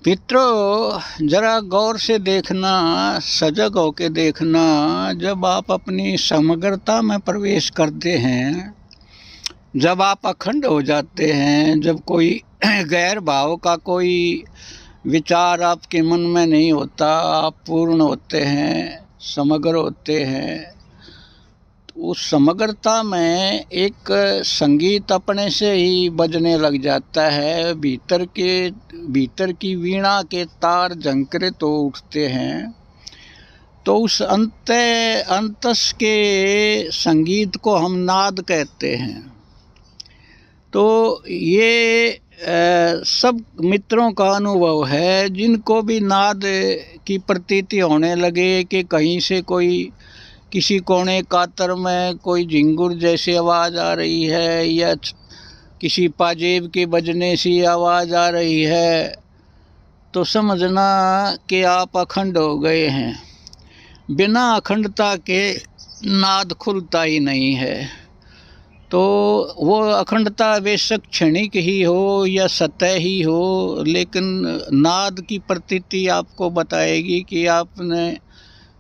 मित्रों, जरा गौर से देखना, सजग होके देखना। जब आप अपनी समग्रता में प्रवेश करते हैं, जब आप अखंड हो जाते हैं, जब कोई गैर भाव का कोई विचार आपके मन में नहीं होता, आप पूर्ण होते हैं, समग्र होते हैं, उस समग्रता में एक संगीत अपने से ही बजने लग जाता है। भीतर की वीणा के तार झंकृत हो उठते हैं। तो उस अंतस के संगीत को हम नाद कहते हैं। तो ये सब मित्रों का अनुभव है, जिनको भी नाद की प्रतीति होने लगे कि कहीं से कोई किसी कोने कातर में कोई झिंगुर जैसी आवाज़ आ रही है या किसी पाजेब के बजने सी आवाज़ आ रही है, तो समझना कि आप अखंड हो गए हैं। बिना अखंडता के नाद खुलता ही नहीं है। तो वो अखंडता बेशक क्षणिक ही हो या सतह ही हो, लेकिन नाद की प्रतीति आपको बताएगी कि आपने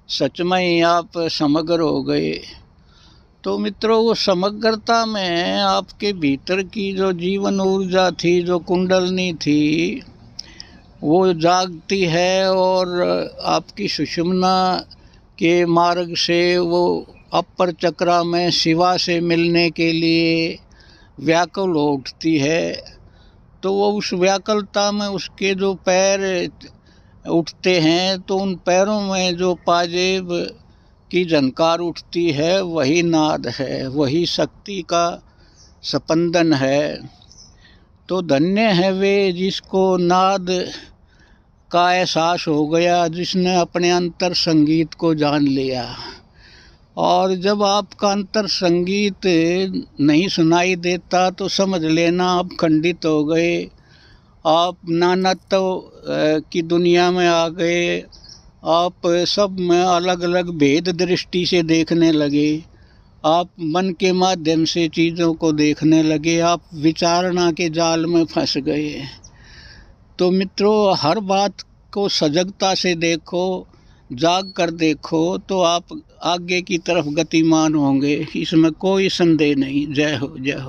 सच में ही आप समग्र हो गए। तो मित्रों, वो समग्रता में आपके भीतर की जो जीवन ऊर्जा थी, जो कुंडलनी थी, वो जागती है और आपकी सुषुम्ना के मार्ग से वो अपर चक्रा में शिवा से मिलने के लिए व्याकुल हो उठती है। तो वो उस व्याकुलता में उसके जो पैर उठते हैं, तो उन पैरों में जो पाजेब की झनकार उठती है, वही नाद है, वही शक्ति का स्पंदन है। तो धन्य है वे जिसको नाद का एहसास हो गया, जिसने अपने अंतर संगीत को जान लिया। और जब आपका अंतर संगीत नहीं सुनाई देता तो समझ लेना आप खंडित हो गए, आप नानात्व की दुनिया में आ गए। आप सब में अलग अलग भेद दृष्टि से देखने लगे, आप मन के माध्यम से चीज़ों को देखने लगे, आप विचारणा के जाल में फंस गए। तो मित्रों, हर बात को सजगता से देखो, जाग कर देखो, तो आप आगे की तरफ गतिमान होंगे, इसमें कोई संदेह नहीं। जय हो, जय हो।